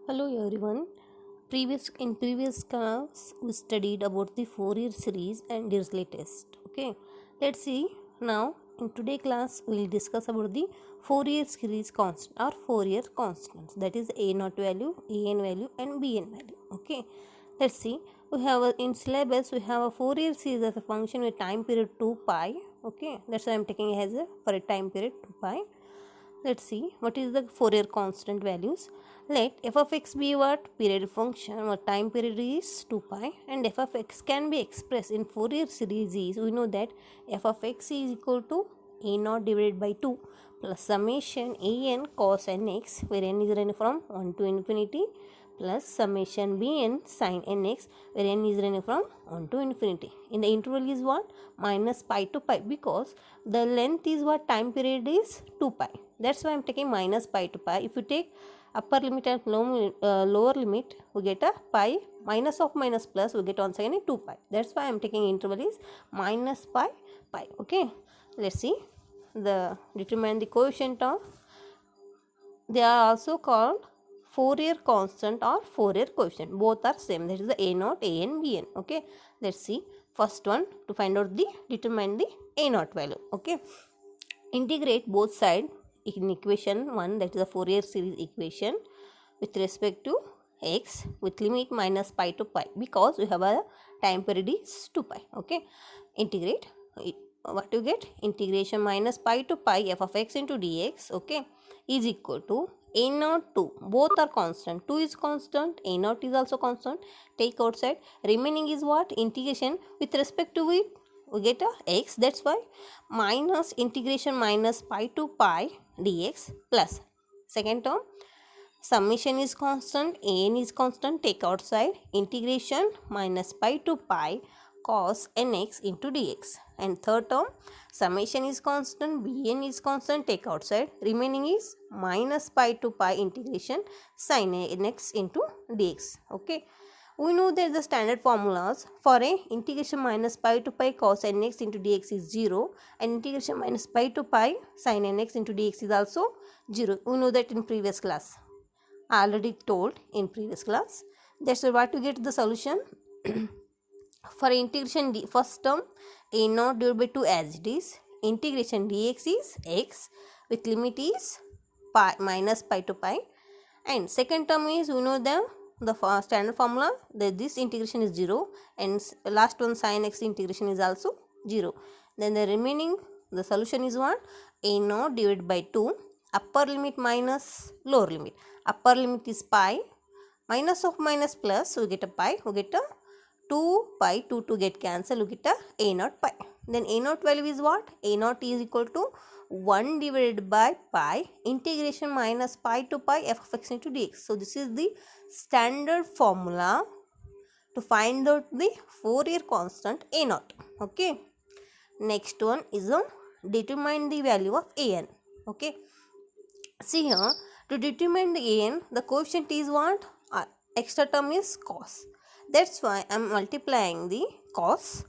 Hello everyone. Previous class we studied about the Fourier series and Dirichlet test. Okay, let's see now. In today class we will discuss about the Fourier series constant or Fourier constants. That is a naught value, an value, and bn value. Okay, let's see. We have in syllabus we have a Fourier series as a function with time period 2 pi. Okay, that's why I am taking as a for a time period 2 pi. Let's see what is the Fourier constant values. Let f of x be what periodic function or time period is 2 pi and f of x can be expressed in Fourier series is we know that f of x is equal to a naught divided by 2 plus summation a n cos n x where n is running from 1 to infinity plus summation bn sin nx where n is running from 1 to infinity. In the interval is what? Minus pi to pi because the length is what? Time period is 2 pi. That's why I am taking minus pi to pi. If you take upper limit and lower limit, we get a pi. Minus of minus plus, we get once again a 2 pi. That's why I am taking interval is minus pi, pi. Okay. Let's see. Determine the coefficient of. They are also called Fourier constant or Fourier coefficient. Both are same. That is the a naught, a n, b n. Okay. Let's see. First one to find out determine the a naught value. Okay. Integrate both sides in equation 1, that is the Fourier series equation with respect to x with limit minus pi to pi because we have a time period is 2 pi. Okay, integrate what you get, integration minus pi to pi f of x into dx, okay, is equal to a naught 2, both are constant, 2 is constant, a naught is also constant, take outside, remaining is what, integration with respect to it we get a x, that's why minus integration minus pi to pi dx plus second term summation is constant, an is constant, take outside, integration minus pi to pi cos nx into dx, and third term summation is constant, bn is constant, take outside, remaining is minus pi to pi integration sin nx into dx. Okay, we know that the standard formulas for a integration minus pi to pi cos nx into dx is 0 and integration minus pi to pi sin nx into dx is also 0. We know that in previous class. I already told in previous class. That's why to get the solution for integration first term a naught divided by 2 as it is. Integration dx is x with limit is pi minus pi to pi, and second term is we know the standard formula that this integration is 0 and last one sin x integration is also 0. Then the remaining the solution is what, a naught divided by 2 upper limit minus lower limit. Upper limit is pi, minus of minus plus we get a pi, we get a 2 pi, 2 to get cancel, we get a naught pi. Then a naught value is what, a naught is equal to 1 divided by pi integration minus pi to pi f of x into dx. So this is the standard formula to find out the Fourier constant a naught. Okay, next one is determine the value of an. Okay, see here, to determine the an the coefficient is what, extra term is cos, that's why I am multiplying the cos.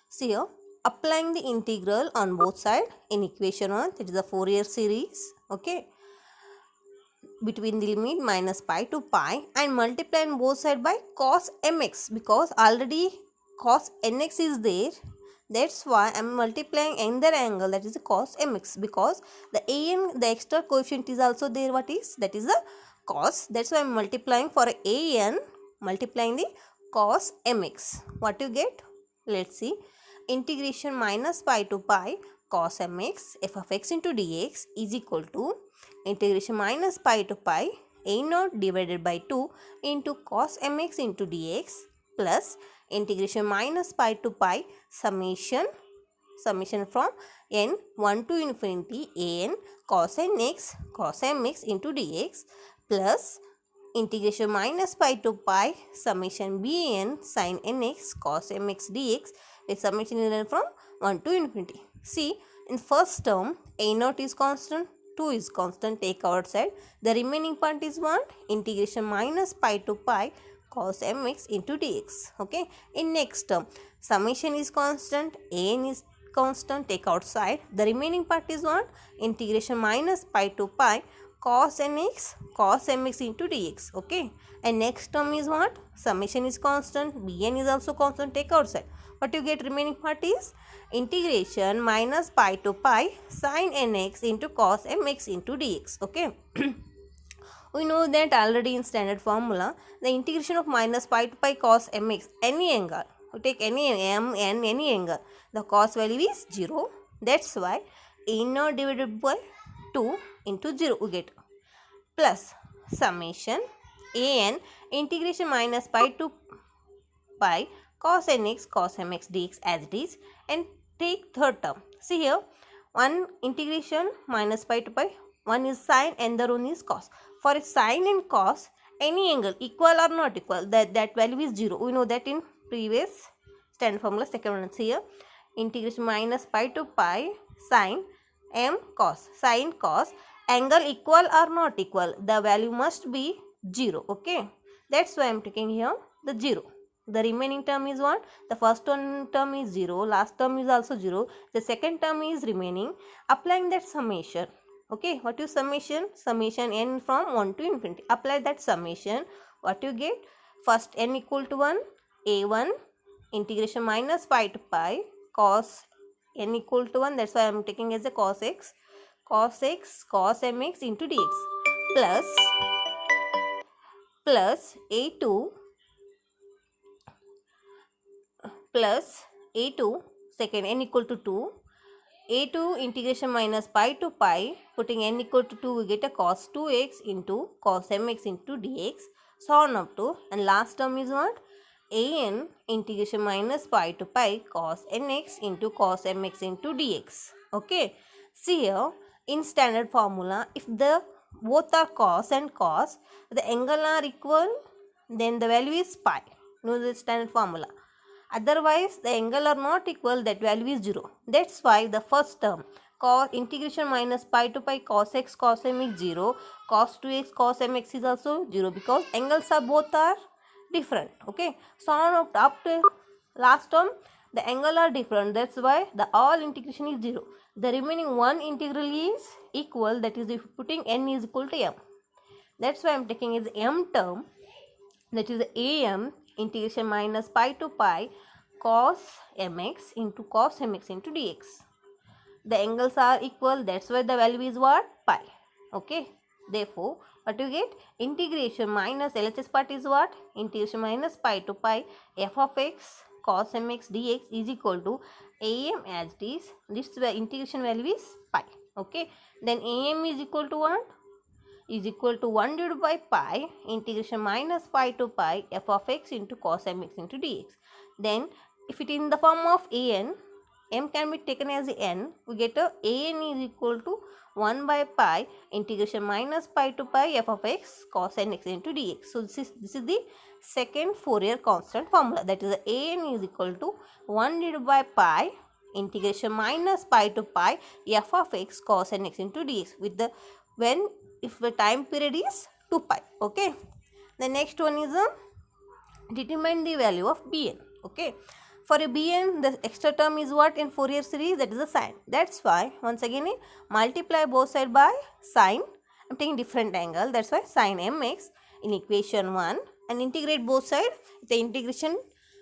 See here, applying the integral on both sides in equation 1, that is the Fourier series, okay, between the limit minus pi to pi and multiplying both sides by cos mx because already cos nx is there, that's why I am multiplying another angle, that is the cos mx, because the an the extra coefficient is also there, what is that is the cos, that's why I am multiplying for an, multiplying the cos mx. What you get, let's see, integration minus pi to pi cos mx f of x into dx is equal to integration minus pi to pi a naught divided by 2 into cos mx into dx plus integration minus pi to pi summation from n 1 to infinity an cos nx cos mx into dx plus integration minus pi to pi summation bn sin nx cos mx dx with summation is from 1 to infinity. See, in first term a naught is constant, 2 is constant, take outside, the remaining part is what, integration minus pi to pi cos mx into dx. Okay, in next term summation is constant, an is constant, take outside, the remaining part is what, integration minus pi to pi cos nx cos mx into dx. Okay, and next term is what? Summation is constant, bn is also constant, take outside. What you get remaining part is integration minus pi to pi sin nx into cos mx into dx. Okay. We know that already in standard formula, the integration of minus pi to pi cos mx, any angle, we take any m n, any angle, the cos value is 0. That's why a0 divided by 2 into 0 we get, plus summation an integration minus pi to pi cos nx cos mx dx as it is, and take third term. See here, one integration minus pi to pi, one is sine and the one is cos. For a sine and cos, any angle equal or not equal, that value is 0. We know that in previous standard formula. Second one is here, integration minus pi to pi sine m cos, sine cos, angle equal or not equal, the value must be 0. Okay, that's why I am taking here the 0. The remaining term is what? The first one term is 0, last term is also 0, the second term is remaining. Applying that summation. Okay, what is summation? Summation n from 1 to infinity. Apply that summation. What you get? First n equal to 1, a1 integration minus pi to pi cos n equal to 1. That's why I am taking as a cos x cos mx into dx, plus a2 plus a2 second n equal to 2, a2 integration minus pi to pi, putting n equal to 2 we get a cos 2x into cos mx into dx, so on up to, and last term is what? An integration minus pi to pi cos nx into cos mx into dx. Okay, see here, in standard formula, if the both are cos and cos, the angle are equal, then the value is pi. Know the standard formula. Otherwise, the angle are not equal, that value is 0. That's why the first term, cos integration minus pi to pi cos x cos mx 0, cos 2x cos mx is also 0, because angles are both are different. Okay, so on up to last term, the angle are different. That's why the all integration is 0. The remaining one integral is equal, that is if putting n is equal to m. That's why I am taking as m term, that is am integration minus pi to pi cos mx into dx. The angles are equal, that's why the value is what? Pi. Okay, therefore what you get? Integration minus LHS part is what? Integration minus pi to pi f of x cos mx dx is equal to am as it is. This integration value is pi. Okay, then am is equal to what? Is equal to 1 divided by pi integration minus pi to pi f of x into cos mx into dx. Then if it is in the form of an, m can be taken as n, we get a an is equal to 1 by pi integration minus pi to pi f of x cos nx into dx. So this is the second Fourier constant formula, that is an is equal to 1 divided by pi integration minus pi to pi f of x cos nx into dx, with the when if the time period is 2 pi. Okay, the next one is determine the value of bn. Okay, for a bn, the extra term is what in Fourier series? That is a sine. That's why once again multiply both sides by sine. I'm taking different angle, that's why sine mx in equation 1, and integrate both sides. The integration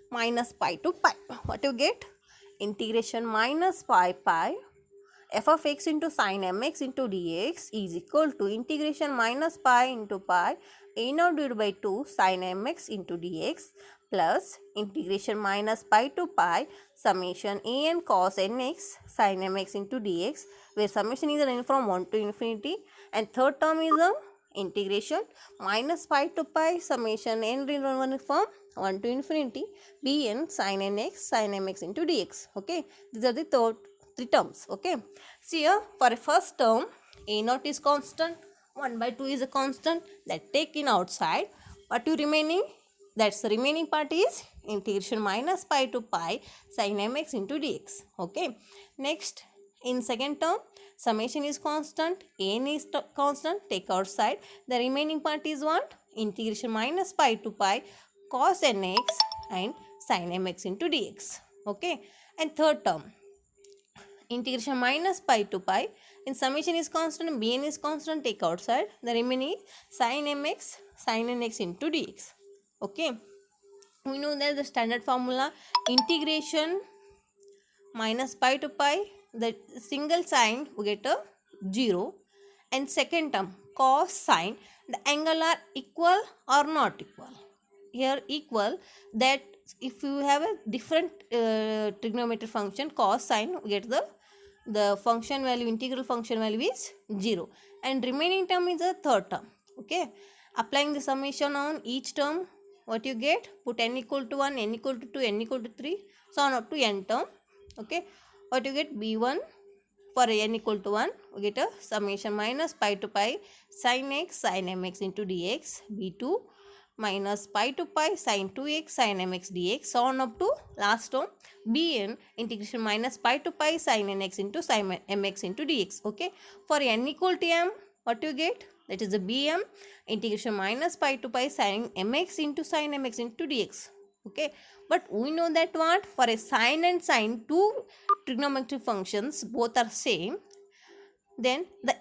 minus pi to pi. What you get? Integration minus pi f of x into sine mx into dx is equal to integration minus pi into pi a0 divided by 2 sine mx into dx, plus integration minus pi to pi summation an cos nx sine mx into dx, where summation is running from 1 to infinity, and third term is integration minus pi to pi summation n running from 1 to infinity bn sine nx sine mx into dx. Okay, these are the three terms. Okay, see here, for a first term a0 is constant, 1 by 2 is a constant, that take in outside. What you remaining? That's the remaining part is integration minus pi to pi sin mx into dx. Okay, next in second term summation is constant, n is constant, take outside. The remaining part is what? Integration minus pi to pi cos nx and sin mx into dx. Okay, and third term integration minus pi to pi In summation is constant, bn is constant, take outside. The remaining is sin mx, sin nx into dx. Okay. We know that the standard formula integration minus pi to pi, the single sign we get a 0, and second term cos sine, the angle are equal or not equal. Here equal, that if you have a different trigonometric function cos sine, we get the function value, integral function value is 0, and remaining term is the third term. Okay, applying the summation on each term, what you get, put n equal to 1, n equal to 2, n equal to 3, so on up to n term. Okay, what you get, b1 for n equal to 1, we get a summation minus pi to pi sin x sin mx into dx, b2 minus pi to pi sin 2x sin mx dx, so on up to last term bn integration minus pi to pi sin nx into sin mx into dx. Okay, for n equal to m, what you get, that is the bm integration minus pi to pi sin mx into sin mx into dx. Okay, but we know that what, for a sine and sine, two trigonometric functions both are same, then the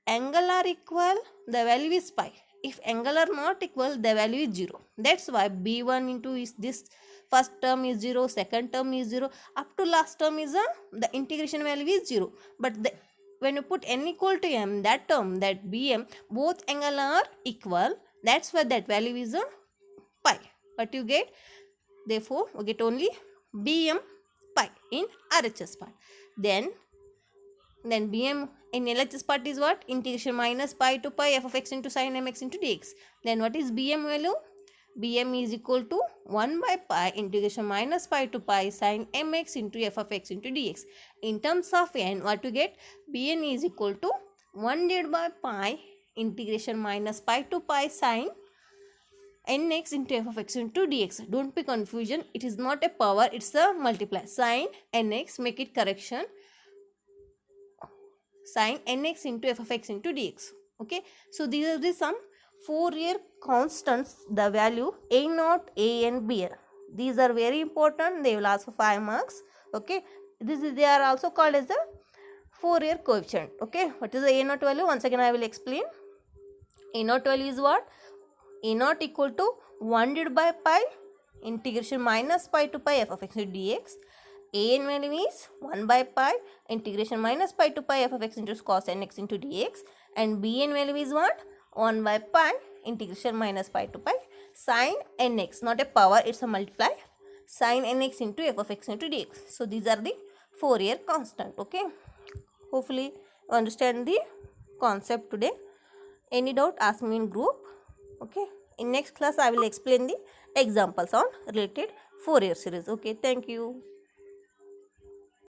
angle are equal, the value is pi. If angle are not equal, the value is 0. That's why b1 into is this first term is 0, second term is 0, up to last term is the integration value is 0. But when you put n equal to m, that term, that bm, both angle are equal, that's why that value is pi. What you get, therefore we get only bm pi in RHS part. Then bm in LHS part is what, integration minus pi to pi f of x into sin mx into dx. Then what is bm value, bm is equal to 1 by pi integration minus pi to pi sin mx into f of x into dx. In terms of n, what you get, bn is equal to 1 divided by pi integration minus pi to pi sin nx into f of x into dx. Don't be confusion, it is not a power, it's a multiply. Sin nx, make it correction, sin nx into f of x into dx. Okay, so these are the some Fourier constants, the value a0, a and b. These are very important, they will ask for 5 marks. Okay, they are also called as the Fourier coefficient. Okay, what is the a0 value? Once again I will explain. a0 value is what, a0 equal to 1 divided by pi integration minus pi to pi f of x into dx. an value is 1 by pi integration minus pi to pi f of x into cos nx into dx, and bn value is what, 1 by pi integration minus pi to pi sin nx, not a power, it's a multiply, sin nx into f of x into dx. So these are the Fourier constant. Okay, hopefully you understand the concept today. Any doubt, ask me in group. Okay, in next class I will explain the examples on related Fourier series. Okay, thank you.